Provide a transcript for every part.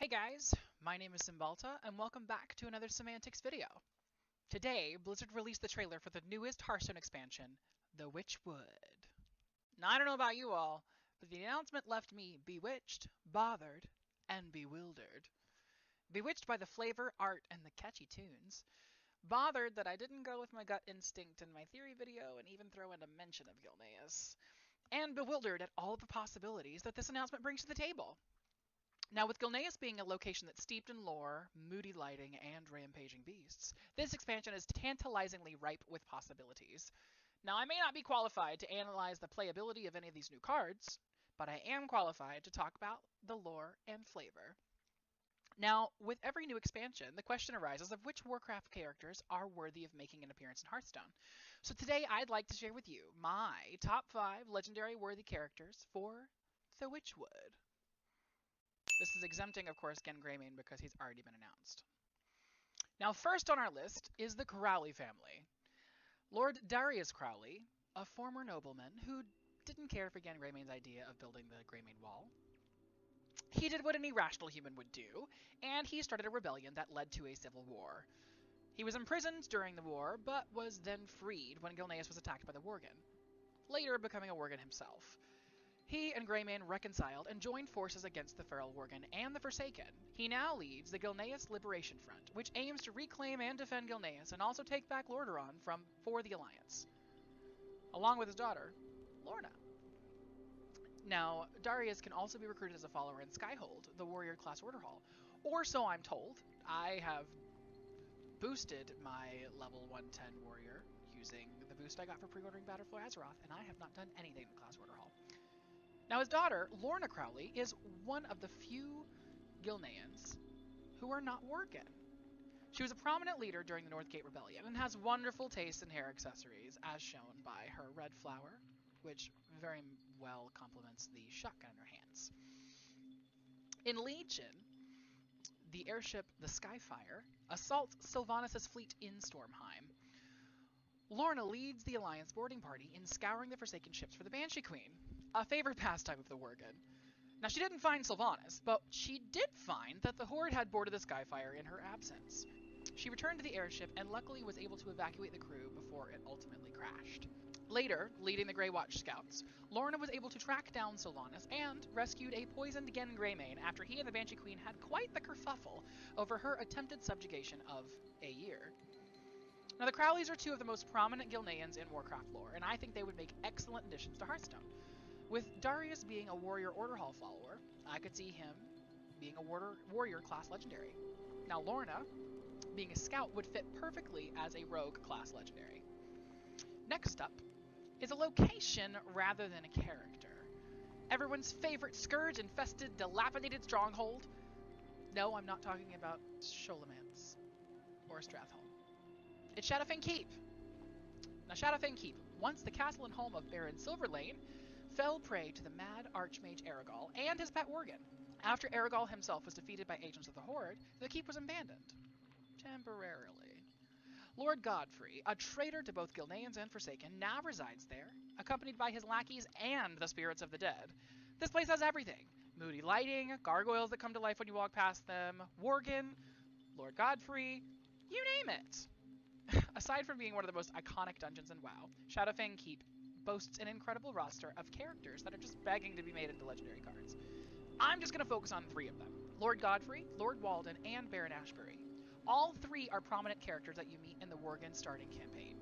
Hey guys, my name is Zimbalta, and welcome back to another Semantics video. Today, Blizzard released the trailer for the newest Hearthstone expansion, the Witchwood. Now, I don't know about you all, but the announcement left me bewitched, bothered, and bewildered. Bewitched by the flavor, art, and the catchy tunes. Bothered that I didn't go with my gut instinct in my theory video and even throw in a mention of Gilneas. And bewildered at all the possibilities that this announcement brings to the table. Now, with Gilneas being a location that's steeped in lore, moody lighting, and rampaging beasts, this expansion is tantalizingly ripe with possibilities. Now, I may not be qualified to analyze the playability of any of these new cards, but I am qualified to talk about the lore and flavor. Now, with every new expansion, the question arises of which Warcraft characters are worthy of making an appearance in Hearthstone. So today, I'd like to share with you my top 5 legendary worthy characters for the Witchwood. This is exempting, of course, Gen Greymane because he's already been announced. Now, first on our list is the Crowley family. Lord Darius Crowley, a former nobleman who didn't care for Gen Greymane's idea of building the Greymane Wall. He did what any rational human would do, and he started a rebellion that led to a civil war. He was imprisoned during the war, but was then freed when Gilneas was attacked by the Worgen, later becoming a Worgen himself. He and Greymane reconciled and joined forces against the Feral Worgen and the Forsaken. He now leads the Gilneas Liberation Front, which aims to reclaim and defend Gilneas and also take back Lordaeron for the Alliance, along with his daughter, Lorna. Now, Darius can also be recruited as a follower in Skyhold, the warrior class order hall, or so I'm told. I have boosted my level 110 warrior using the boost I got for pre-ordering Battle for Azeroth, and I have not done anything in the class order hall. Now, his daughter, Lorna Crowley, is one of the few Gilneans who are not Worgen. She was a prominent leader during the Northgate Rebellion and has wonderful taste in hair accessories, as shown by her red flower, which very well complements the shotgun in her hands. In Legion, the airship the Skyfire assaults Sylvanas' fleet in Stormheim. Lorna leads the Alliance boarding party in scouring the Forsaken ships for the Banshee Queen, a favorite pastime of the Worgen. Now, she didn't find Sylvanas, but she did find that the Horde had boarded the Skyfire in her absence. She returned to the airship and luckily was able to evacuate the crew before it ultimately crashed. Later, leading the Grey Watch scouts, Lorna was able to track down Sylvanas and rescued a poisoned Gen Greymane after he and the Banshee Queen had quite the kerfuffle over her attempted subjugation of Aegir. Now, the Crowleys are two of the most prominent Gilneans in Warcraft lore, and I think they would make excellent additions to Hearthstone. With Darius being a warrior order hall follower, I could see him being a warrior class legendary. Now, Lorna, being a scout, would fit perfectly as a rogue class legendary. Next up is a location rather than a character. Everyone's favorite scourge-infested, dilapidated stronghold. No, I'm not talking about Sholomance or Stratholme. It's Shadowfang Keep. Now, Shadowfang Keep, once the castle and home of Baron Silverlane, fell prey to the mad Archmage Aragorn and his pet Worgen. After Aragorn himself was defeated by agents of the Horde, the keep was abandoned. Temporarily. Lord Godfrey, a traitor to both Gilneans and Forsaken, now resides there, accompanied by his lackeys and the spirits of the dead. This place has everything. Moody lighting, gargoyles that come to life when you walk past them, Worgen, Lord Godfrey, you name it. Aside from being one of the most iconic dungeons in WoW, Shadowfang Keep boasts an incredible roster of characters that are just begging to be made into legendary cards. I'm just going to focus on 3 of them: Lord Godfrey, Lord Walden, and Baron Ashbury. All 3 are prominent characters that you meet in the Worgen starting campaign.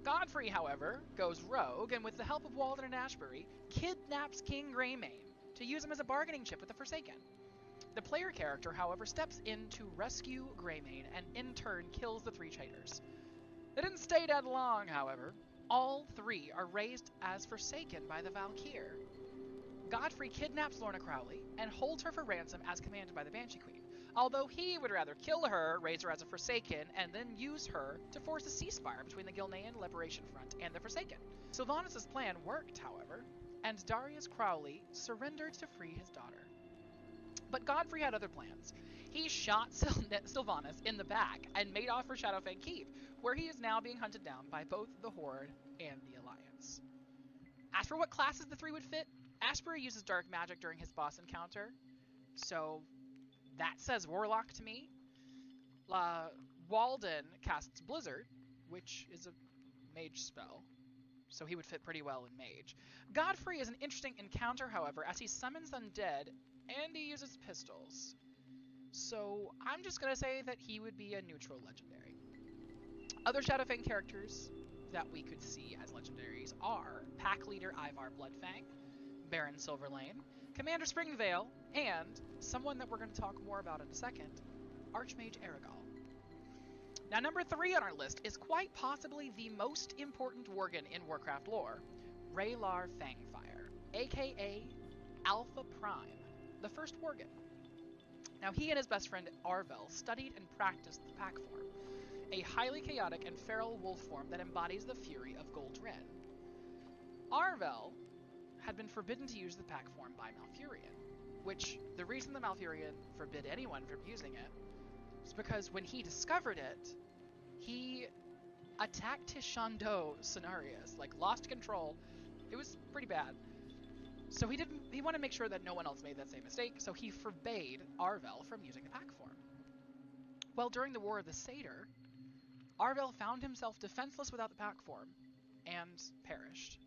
Godfrey, however, goes rogue, and with the help of Walden and Ashbury, kidnaps King Greymane to use him as a bargaining chip with the Forsaken. The player character, however, steps in to rescue Greymane and in turn kills the 3 traitors. They didn't stay dead long, however. All 3 are raised as Forsaken by the Valkyr. Godfrey kidnaps Lorna Crowley and holds her for ransom as commanded by the Banshee Queen, although he would rather kill her, raise her as a Forsaken, and then use her to force a ceasefire between the Gilnean Liberation Front and the Forsaken. Sylvanas' plan worked, however, and Darius Crowley surrendered to free his daughter. But Godfrey had other plans. He shot Sylvanas in the back and made off for Shadowfang Keep, where he is now being hunted down by both the Horde and the Alliance. As for what classes the 3 would fit, Ashbury uses dark magic during his boss encounter, so That says Warlock to me. Walden casts Blizzard, which is a mage spell, so he would fit pretty well in mage. Godfrey is an interesting encounter, however, as he summons undead and he uses pistols. So I'm just going to say that he would be a neutral legendary. Other Shadowfang characters that we could see as legendaries are Pack Leader Ivar Bloodfang, Baron Silverlane, Commander Springvale, and someone that we're going to talk more about in a second, Archmage Aragal. Now, number 3 on our list is quite possibly the most important Worgen in Warcraft lore, Raylar Fangfire, aka Alpha Prime, the first Worgen. Now, he and his best friend Arvel studied and practiced the pack form, a highly chaotic and feral wolf form that embodies the fury of Goldren. Arvel had been forbidden to use the pack form by Malfurion, which the reason the Malfurion forbid anyone from using it is because when he discovered it, he attacked his Shan'do Cenarius, like lost control. It was pretty bad. So he wanted to make sure that no one else made that same mistake, so he forbade Arvel from using the pack form. Well, during the War of the Satyr, Arvel found himself defenseless without the pack form, and perished.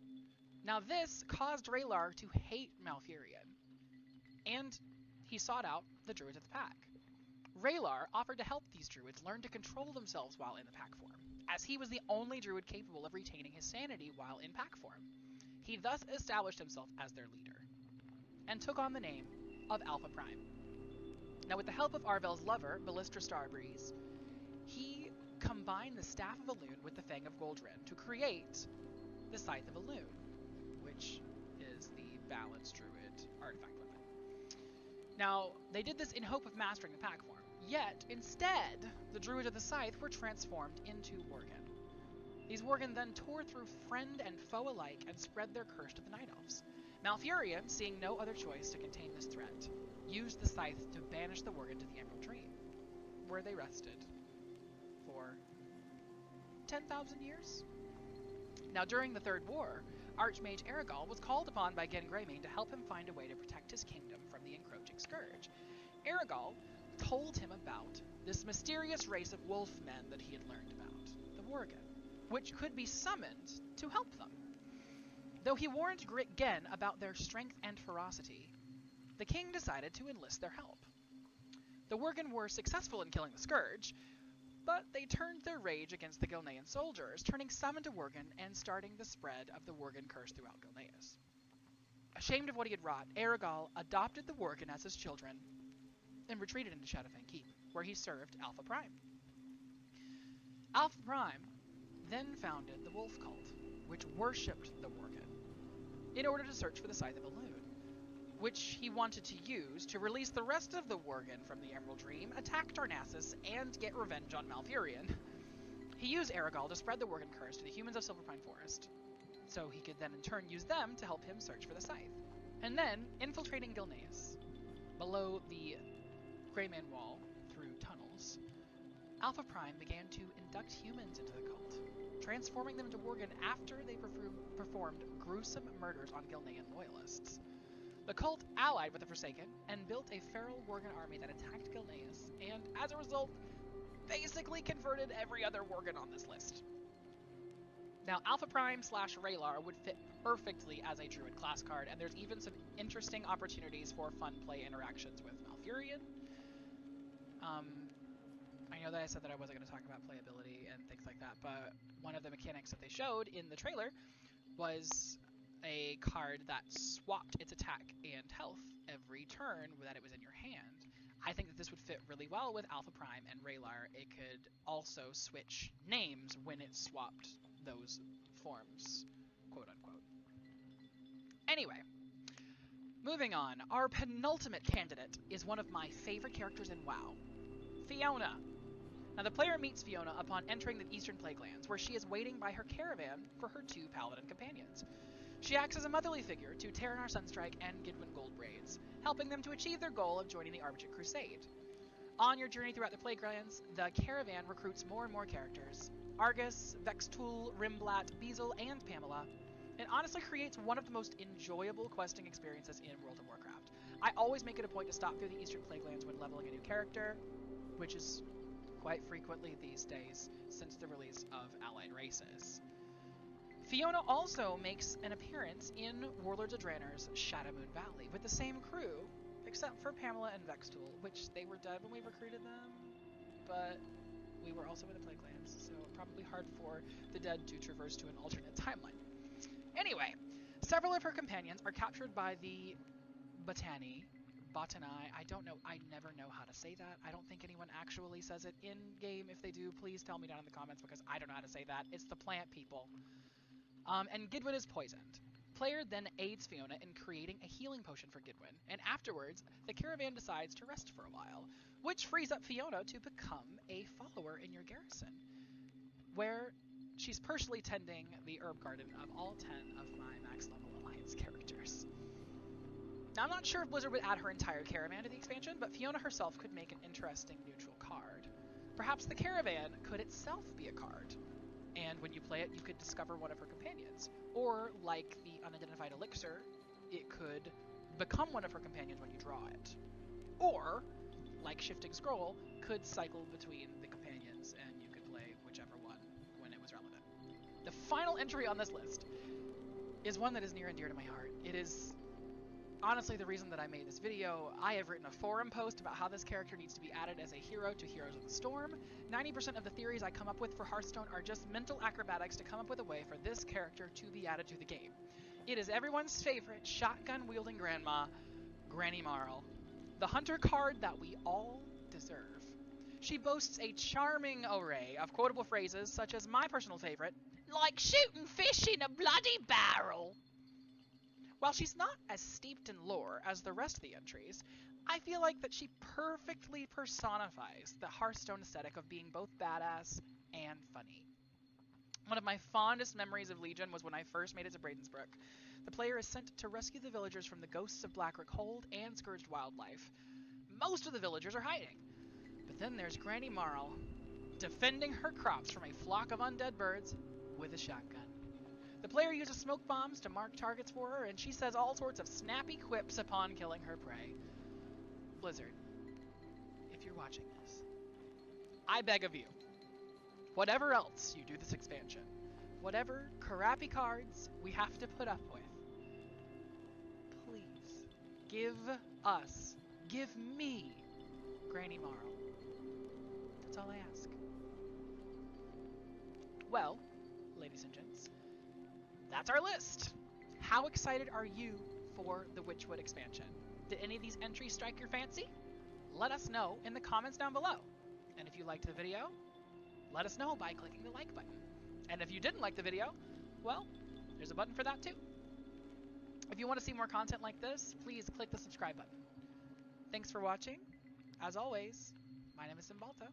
Now this caused Raylar to hate Malfurion, and he sought out the Druids of the Pack. Raylar offered to help these Druids learn to control themselves while in the pack form, as he was the only Druid capable of retaining his sanity while in pack form. He thus established himself as their leader, and took on the name of Alpha Prime. Now with the help of Arvel's lover, Ballistra Starbreeze, he combined the Staff of Elune with the Fang of Goldren to create the Scythe of Elune, which is the balanced Druid artifact weapon. Now, they did this in hope of mastering the pack form, yet instead, the Druids of the Scythe were transformed into Worgen. These Worgen then tore through friend and foe alike and spread their curse to the Night Elves. Malfurion, seeing no other choice to contain this threat, used the Scythe to banish the Worgen to the Emerald Dream, where they rested for 10,000 years? Now, during the Third War, Archmage Aragal was called upon by Gen Greymane to help him find a way to protect his kingdom from the encroaching scourge. Aragal told him about this mysterious race of wolfmen that he had learned about, the Worgen, which could be summoned to help them. Though he warned Gen about their strength and ferocity, the king decided to enlist their help. The Worgen were successful in killing the scourge, but they turned their rage against the Gilnean soldiers, turning some into Worgen and starting the spread of the Worgen curse throughout Gilneas. Ashamed of what he had wrought, Aragal adopted the Worgen as his children and retreated into Shadowfang Keep, where he served Alpha Prime. Alpha Prime then founded the Wolf Cult, which worshipped the Worgen, in order to search for the Scythe of Elune, which he wanted to use to release the rest of the Worgen from the Emerald Dream, attack Darnassus, and get revenge on Malfurion. He used Aragal to spread the Worgen curse to the humans of Silverpine Forest, so he could then in turn use them to help him search for the Scythe. And then, infiltrating Gilneas, below the Greymane Wall, through tunnels, Alpha Prime began to induct humans into the cult, transforming them into Worgen after they performed gruesome murders on Gilnean loyalists. The cult allied with the Forsaken and built a feral Worgen army that attacked Gilneas, and as a result, basically converted every other Worgen on this list. Now, Alpha Prime / Raylar would fit perfectly as a Druid class card, and there's even some interesting opportunities for fun play interactions with Malfurion. I know that I said that I wasn't going to talk about playability and things like that, but one of the mechanics that they showed in the trailer was a card that swapped its attack and health every turn that it was in your hand. I think that this would fit really well with Alpha Prime and Raylar. It could also switch names when it swapped those forms, quote unquote. Anyway, moving on. Our penultimate candidate is one of my favorite characters in WoW, Fiona. Now, the player meets Fiona upon entering the Eastern Plaguelands, where she is waiting by her caravan for her 2 paladin companions. She acts as a motherly figure to Terranar Sunstrike and Gidwyn Goldbraids, helping them to achieve their goal of joining the Armitage Crusade. On your journey throughout the Plaguelands, the caravan recruits more and more characters: Argus, Vextool, Rimblat, Beazle, and Pamela. It honestly creates one of the most enjoyable questing experiences in World of Warcraft. I always make it a point to stop through the Eastern Plaguelands when leveling a new character, which is quite frequently these days since the release of allied races. Fiona also makes an appearance in Warlords of Draenor's Shadowmoon Valley with the same crew, except for Pamela and Vextool, which they were dead when we recruited them, but we were also in the Plaguelands, so probably hard for the dead to traverse to an alternate timeline. Anyway, several of her companions are captured by the Botani. I don't know. I never know how to say that. I don't think anyone actually says it in-game. If they do, please tell me down in the comments because I don't know how to say that. It's the plant people. And Gidwin is poisoned. Player then aids Fiona in creating a healing potion for Gidwin, and afterwards, the caravan decides to rest for a while, which frees up Fiona to become a follower in your garrison, where she's personally tending the herb garden of all 10 of my max level alliance characters. Now, I'm not sure if Blizzard would add her entire caravan to the expansion, but Fiona herself could make an interesting neutral card. Perhaps the caravan could itself be a card, and when you play it, you could discover one of her companions. Or, like the unidentified elixir, it could become one of her companions when you draw it. Or, like Shifting Scroll, could cycle between the companions, and you could play whichever one when it was relevant. The final entry on this list is one that is near and dear to my heart. It is honestly the reason that I made this video. I have written a forum post about how this character needs to be added as a hero to Heroes of the Storm. 90% of the theories I come up with for Hearthstone are just mental acrobatics to come up with a way for this character to be added to the game. It is everyone's favorite shotgun-wielding grandma, Granny Marl, the hunter card that we all deserve. She boasts a charming array of quotable phrases such as my personal favorite, like shooting fish in a bloody barrel. While she's not as steeped in lore as the rest of the entries, I feel like that she perfectly personifies the Hearthstone aesthetic of being both badass and funny. One of my fondest memories of Legion was when I first made it to Bradensbrook. The player is sent to rescue the villagers from the ghosts of Blackrock Hold and Scourged Wildlife. Most of the villagers are hiding, but then there's Granny Marl defending her crops from a flock of undead birds with a shotgun. The player uses smoke bombs to mark targets for her, and she says all sorts of snappy quips upon killing her prey. Blizzard, if you're watching this, I beg of you, whatever else you do this expansion, whatever crappy cards we have to put up with, please give me Granny Marl. That's all I ask. Well, ladies and gents, that's our list. How excited are you for the Witchwood expansion? Did any of these entries strike your fancy? Let us know in the comments down below. And if you liked the video, let us know by clicking the like button. And if you didn't like the video, well, there's a button for that too. If you want to see more content like this, please click the subscribe button. Thanks for watching. As always, my name is Zimbalta.